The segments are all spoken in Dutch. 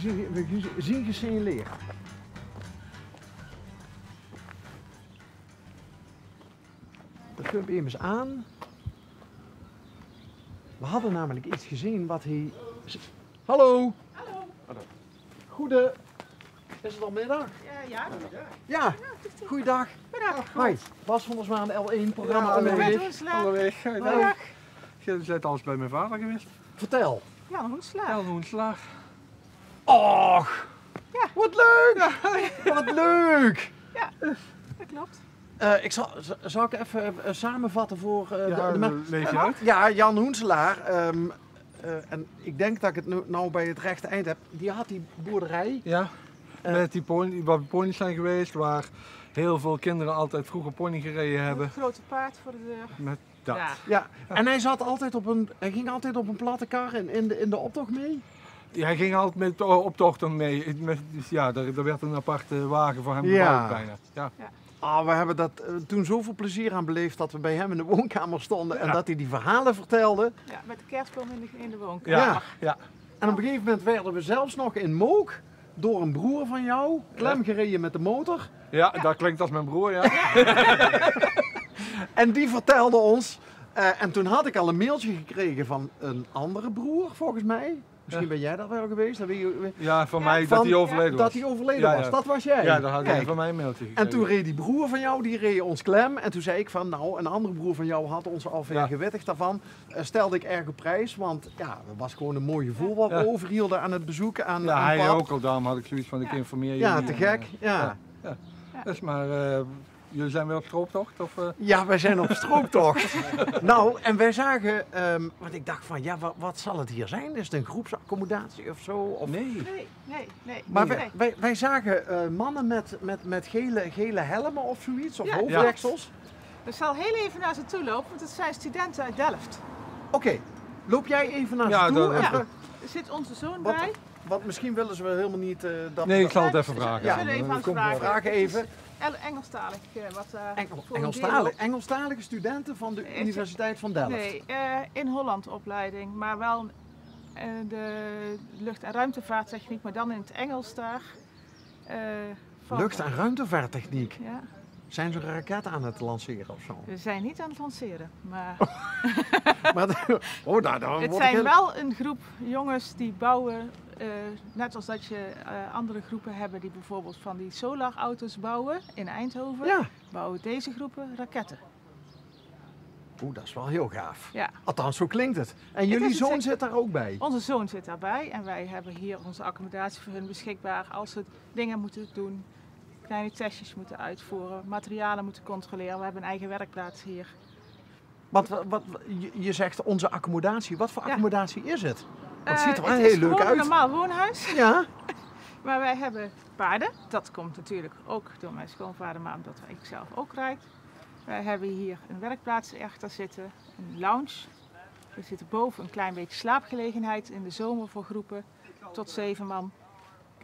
we zien gesignaleerd. Dat filmpje even eens aan. We hadden namelijk iets gezien wat hij... Hallo! Hallo. Goede... Is het al middag? Ja. Ja, goeiedag. Middag. Hi, Bas van der Zwaan, L1, programma Ja, onderweg. Onderweg. Middag. Je bent alles bij mijn vader geweest. Vertel. Jan Hoensla. Jan Hoenslag. Och, Ja. wat leuk! Wat leuk! Ja, dat klopt. Zal ik even samenvatten voor Leef je uit? Ja, Jan Hoenselaar. En ik denk dat ik het nou bij het rechte eind heb. Die had die boerderij. Ja. Met die pony, waar we ponies zijn geweest, waar heel veel kinderen altijd vroeger pony gereden hebben. Een grote paard voor de deur. Met dat. Ja. Ja, en hij ging altijd op een platte kar in de optocht mee. Ja, hij ging altijd met optochten mee. Dus ja, er werd een aparte wagen voor hem Ja. gebouwd bijna. Ja. Ah, we hebben dat toen zoveel plezier aan beleefd dat we bij hem in de woonkamer stonden en dat hij die verhalen vertelde. Ja, met de kerstboom in de woonkamer. Ja. Ja. En op een gegeven moment werden we zelfs nog in Mook door een broer van jou, klem gereden met de motor. Ja, dat klinkt als mijn broer, ja. En die vertelde ons, en toen had ik al een mailtje gekregen van een andere broer, volgens mij. Misschien ben jij dat wel geweest. Dat weet je, Ja, van mij van- dat hij overleden was. Dat hij overleden Ja, was, ja. dat was jij. Ja, daar had hij Kijk. van mij een mailtje gekregen. En toen reed die broer van jou, die reed ons klem. En toen zei ik van, nou, een andere broer van jou had ons al Ja. gewettigd daarvan. Stelde ik erg op prijs, want ja, het was gewoon een mooi gevoel wat we Ja. overhielden aan het bezoeken aan Ja, aan hij pap. ook al, daarom had ik zoiets van, ik informeer Ja, jullie. te gek. Ja. Dus maar, jullie zijn weer op strooptocht? Of, Ja, wij zijn op strooptocht. Nou, en wij zagen, want ik dacht van, ja, wat zal het hier zijn? Is het een groepsaccommodatie of zo? Of... Nee. Nee. Maar nee. wij zagen mannen met gele helmen of zoiets, of Ja. hoofddeksels. Ik zal heel even naar ze toe lopen, want het zijn studenten uit Delft. Oké, loop jij even naar Ja, ze toe? dat- Even- Er zit onze zoon Wat- bij. Want misschien willen ze wel helemaal niet dat... Nee, ik zal het even vragen. Ja, We zullen even aan Dat komt vragen. wel. Vraag even. Engelstalig. Wat voor een Engelstalige studenten van de Universiteit van Delft. Nee, in Holland opleiding, maar wel de lucht- en ruimtevaarttechniek, maar dan in het Engels daar. Lucht- en ruimtevaarttechniek. Ja, Zijn ze een raket aan het lanceren of zo? we zijn niet aan het lanceren, maar Maar, daar het word ik zijn heel- wel een groep jongens die bouwen, net als dat je andere groepen hebben die bijvoorbeeld van die solarauto's bouwen in Eindhoven, Ja. bouwen deze groepen raketten. Oeh, dat is wel heel gaaf. Ja. Althans, zo klinkt het. En is jullie het zoon zeker. zit daar ook bij? Onze zoon zit daarbij en wij hebben hier onze accommodatie voor hun beschikbaar als ze dingen moeten doen, kleine testjes moeten uitvoeren, materialen moeten controleren. We hebben een eigen werkplaats hier. Want je zegt onze accommodatie. Wat voor Ja. accommodatie is het? Want het ziet er wel Het heel is leuk gewoon een uit. normaal woonhuis, Ja. maar wij hebben paarden. Dat komt natuurlijk ook door mijn schoonvader, maar omdat ik zelf ook rijd. Wij hebben hier een werkplaats achter zitten, een lounge. Er zit boven een klein beetje slaapgelegenheid in de zomer voor groepen tot 7 man.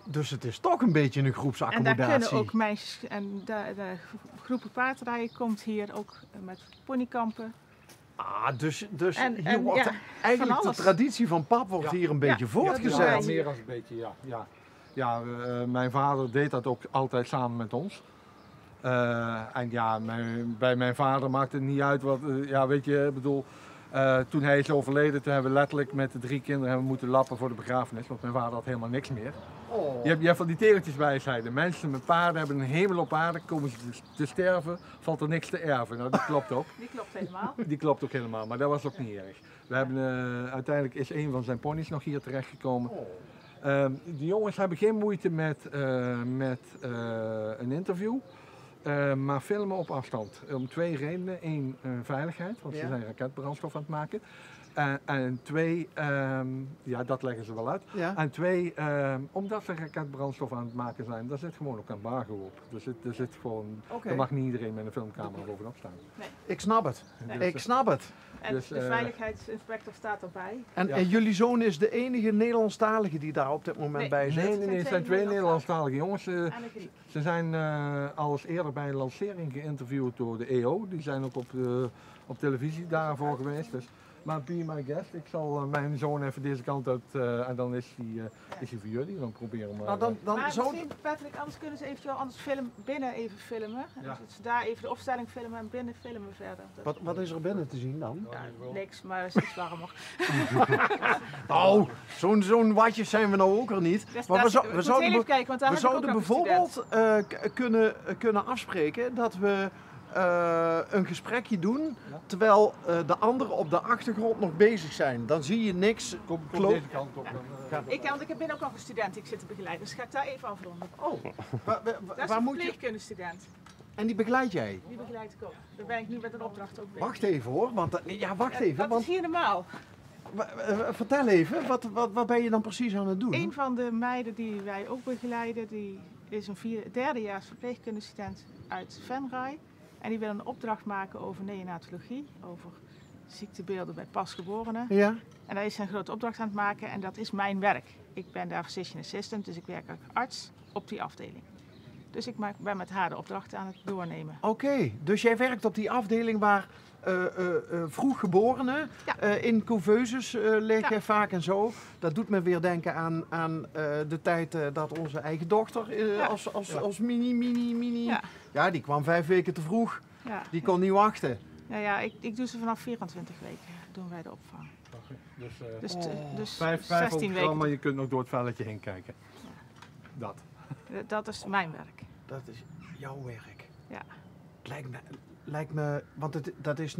Dus het is toch een beetje een En daar groepsaccommodatie. kunnen ook meisjes en de groepen paardrijden komt hier ook met ponykampen. Dus En- hier en, wordt ja, eigenlijk van de alles. traditie van pap wordt hier een beetje Ja, voortgezet. Ja, meer dan een beetje, ja. Ja, mijn vader deed dat ook altijd samen met ons. En ja, bij mijn vader maakte het niet uit wat, ja weet je, ik bedoel, toen hij is overleden, toen hebben we letterlijk met de 3 kinderen hebben we moeten lappen voor de begrafenis, want mijn vader had helemaal niks meer. Oh. Je hebt van die tegeltjes wijsheden. Mensen met paarden hebben een hemel op aarde, komen ze te sterven, valt er niks te erven. Nou, dat klopt ook. Die klopt helemaal. Die klopt ook helemaal, maar dat was ook niet erg. We hebben, uiteindelijk is een van zijn ponies nog hier terechtgekomen. Die jongens hebben geen moeite met een interview, maar filmen op afstand. Om 2 redenen. 1, veiligheid, want ze zijn raketbrandstof aan het maken. En 2, ja dat leggen ze wel uit. Ja. En 2, omdat ze raketbrandstof aan het maken zijn, daar zit gewoon ook embargo op. Er zit gewoon, Oké. er mag niet iedereen met een filmcamera bovenop staan. Ik snap het. Dus, Ik snap het. En Dus, de veiligheidsinspector staat erbij. En, Ja. en jullie zoon is de enige Nederlandstalige die daar op dit moment Nee. bij zit? Nee, het zijn 2 Nederlandstalige jongens. En een Griek. Ze zijn al eens eerder bij een lancering geïnterviewd door de EO. Die zijn ook op televisie daarvoor geweest. Dus Maar be my guest, ik zal mijn zoon even deze kant uit en dan is hij voor jullie. Dan proberen we Nou, dan Maar zo... misschien, Patrick, anders kunnen ze eventueel binnen even filmen. Ja. Dus dat ze daar even de opstelling filmen en binnen filmen verder. Wat is er binnen te zien dan? Ja, niks, maar het is iets warmer. Oh, zo'n watjes zijn we nou ook er niet. Maar we zouden, even kijken, want daar we heb ik ook zouden nog een student. bijvoorbeeld kunnen afspreken dat we een gesprekje doen terwijl de anderen op de achtergrond nog bezig zijn. Dan zie je niks. Kom Klopt. deze kant op. Ik heb binnen ook nog een student die ik zit te begeleiden, dus ga ik daar even afronden. Oh, Dat is waar een moet je? verpleegkundestudent. En die begeleid jij? Die begeleid ik ook. Daar ben ik nu met een opdracht ook mee. Wacht even hoor, want wacht even. Dat Want, is hier normaal. vertel even, wat ben je dan precies aan het doen? Een van de meiden die wij ook begeleiden, die is een derdejaars verpleegkundestudent uit Venray. En die wil een opdracht maken over neonatologie, over ziektebeelden bij pasgeborenen. Ja? En daar is hij een grote opdracht aan het maken en dat is mijn werk. Ik ben daar physician assistant, dus ik werk als arts op die afdeling. Dus ik ben met haar de opdrachten aan het doornemen. Oké, dus jij werkt op die afdeling waar vroeggeborenen in couveuses liggen vaak en zo. Dat doet me weer denken aan de tijd dat onze eigen dochter als mini... Ja. Ja, die kwam 5 weken te vroeg. Ja. Die kon niet wachten. Nou ja, ik doe ze vanaf 24 weken, doen wij de opvang. Dus 500 16 gram, maar weken, je kunt nog door het velletje heen kijken. Dat. dat is mijn werk. Dat is jouw werk. Ja. Lijkt me want dat is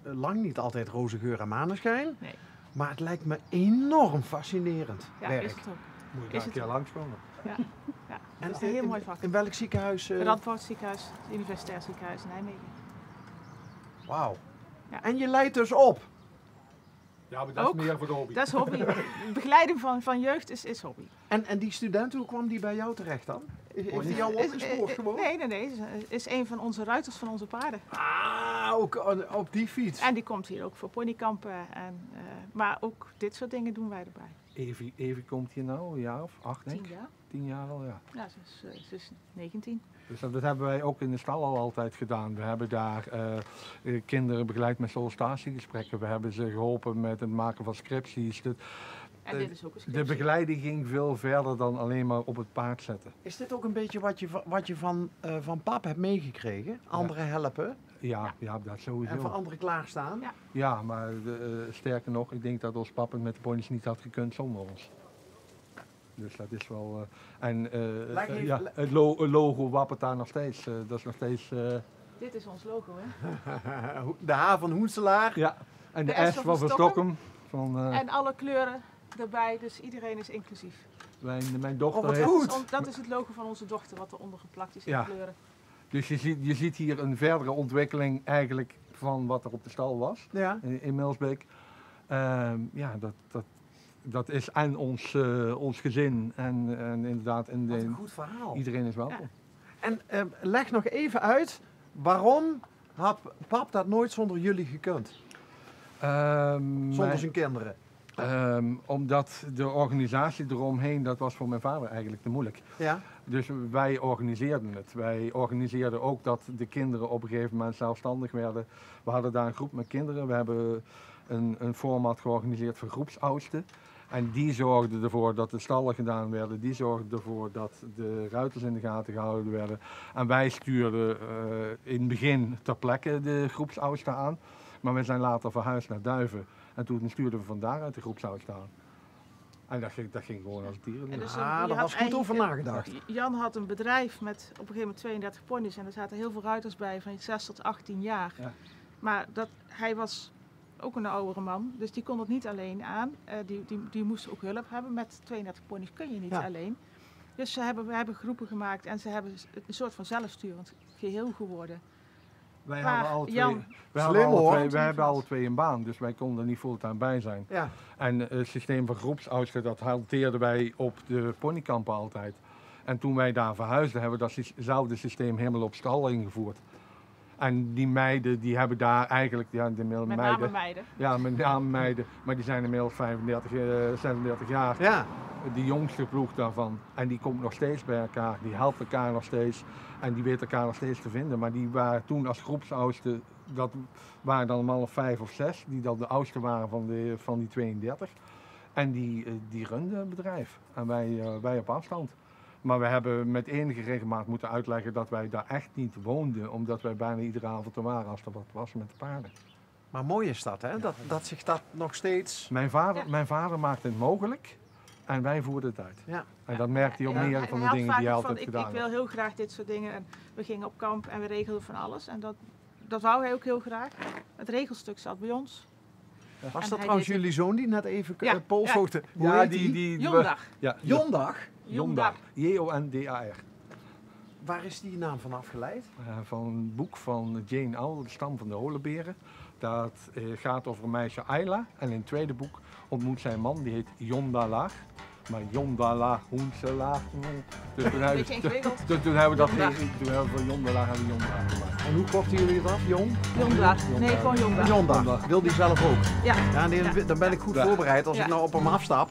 lang niet altijd roze geur en maneschijn. Nee. Maar het lijkt me enorm fascinerend Ja, werk. is het ook. Moet je Is daar een het keer ook. langskomen. Ja. Dat is een heel mooi vak. In welk ziekenhuis? Het Radboudziekenhuis, het Universitair Ziekenhuis in Nijmegen. Wauw. Ja. En je leidt dus op. Ja, maar dat Ook. is meer voor de hobby. Dat is hobby. Begeleiding van jeugd is hobby. En die student, hoe kwam die bij jou terecht dan? Heeft die jou opgespoord gewoon? Nee. Is een van onze ruiters van onze paarden. Ah, ook op die fiets. En die komt hier ook voor ponykampen. Maar ook dit soort dingen doen wij erbij. Evie komt hier nou, een jaar of 8 denk 10 ik. jaar. 10 jaar al, ja. Ja, ze is 19. Dus dat hebben wij ook in de stal al altijd gedaan. We hebben daar kinderen begeleid met sollicitatiegesprekken. We hebben ze geholpen met het maken van scripties. En dit is ook een De scriptie. begeleiding ging veel verder dan alleen maar op het paard zetten. Is dit ook een beetje wat je van pap hebt meegekregen? Anderen helpen Ja, dat en voor sowieso. anderen klaarstaan? Ja. Ja, maar sterker nog, ik denk dat ons papa met de ponies niet had gekund zonder ons. Dus dat is wel... het logo wappert daar nog steeds. Dat is nog steeds... Dit is ons logo, hè? De H van Hoenselaar. ja, en de De S S van van Verstokken. En alle kleuren erbij, dus iedereen is inclusief. Mijn dochter wat heeft... goed. Dat is het logo van onze dochter, wat eronder geplakt is in Ja. kleuren. Dus je ziet hier een verdere ontwikkeling eigenlijk van wat er op de stal was Ja. in Melsbeek. Dat is en ons gezin en inderdaad Wat een goed verhaal. iedereen is welkom. En leg nog even uit, waarom had pap dat nooit zonder jullie gekund? Zonder zijn kinderen? Omdat de organisatie eromheen, dat was voor mijn vader eigenlijk te moeilijk. Ja. Dus wij organiseerden het. Wij organiseerden ook dat de kinderen op een gegeven moment zelfstandig werden. We hadden daar een groep met kinderen. We hebben een format georganiseerd voor groepsoudsten. En die zorgden ervoor dat de stallen gedaan werden. Die zorgden ervoor dat de ruiters in de gaten gehouden werden. En wij stuurden in het begin ter plekke de groepsoudsten aan. Maar we zijn later verhuisd naar Duiven. En toen stuurden we van daaruit de groepsoudsten aan. En dat ging gewoon als dieren. En dus Daar je was had goed over eigenlijk, nagedacht. Jan had een bedrijf met op een gegeven moment 32 ponies en er zaten heel veel ruiters bij van 6 tot 18 jaar. Ja. Maar hij was ook een oudere man, dus die kon het niet alleen aan. Die moest ook hulp hebben. Met 32 ponies kun je niet alleen. Dus we hebben groepen gemaakt en ze hebben een soort van zelfsturend geheel geworden. Wij Maar hadden alle Jan- twee, Slim, hoor. hebben alle twee een baan, dus wij konden er niet fulltime bij zijn. Ja. En het systeem van groepsoudsten, dat hanteerden wij op de ponykampen altijd. En toen wij daar verhuisden, hebben we datzelfde systeem helemaal op stal ingevoerd. En die meiden die hebben daar eigenlijk, ja, de Met meiden, name meiden. ja, met name meiden, maar die zijn inmiddels 35, 36 jaar. Ja. De jongste ploeg daarvan. En die komt nog steeds bij elkaar, die helpt elkaar nog steeds en die weet elkaar nog steeds te vinden. Maar die waren toen als groepsoudste, dat waren dan een man of 5 of 6, die dan de oudste waren van die 32. En die runden het bedrijf en wij op afstand. Maar we hebben met enige regelmaat moeten uitleggen dat wij daar echt niet woonden, omdat wij bijna iedere avond er waren als er wat was met de paarden. Maar mooi is dat, hè? Dat zich dat nog steeds... Mijn vader maakte het mogelijk en wij voerden het uit. Ja. En dat merkte hij op meer van de dingen die hij altijd gedaan Ik wil had. heel graag dit soort dingen. En we gingen op kamp en we regelden van alles. En dat wou hij ook heel graag. Het regelstuk zat bij ons. Was En dat hij trouwens deed jullie zoon die net even Ja, polshoogte? Hoe Ja, heet die? die Jondag. Ja, Jondag? Jondag. J-O-N-D-A-R. Waar is die naam van afgeleid? Van een boek van Jane Auel, De Stam van de Holenberen. Dat gaat over een meisje Ayla. En in het tweede boek ontmoet zij een man die heet Jondala. Maar Jondala, Hoensela. Dus toen hebben we dat van Jondala gemaakt. En hoe korten jullie het af? Jondag. Nee, gewoon Jondag. Jondag. Wil die zelf ook? Ja. Ja, nee, dan ben ik goed voorbereid als ik nou op hem afstap.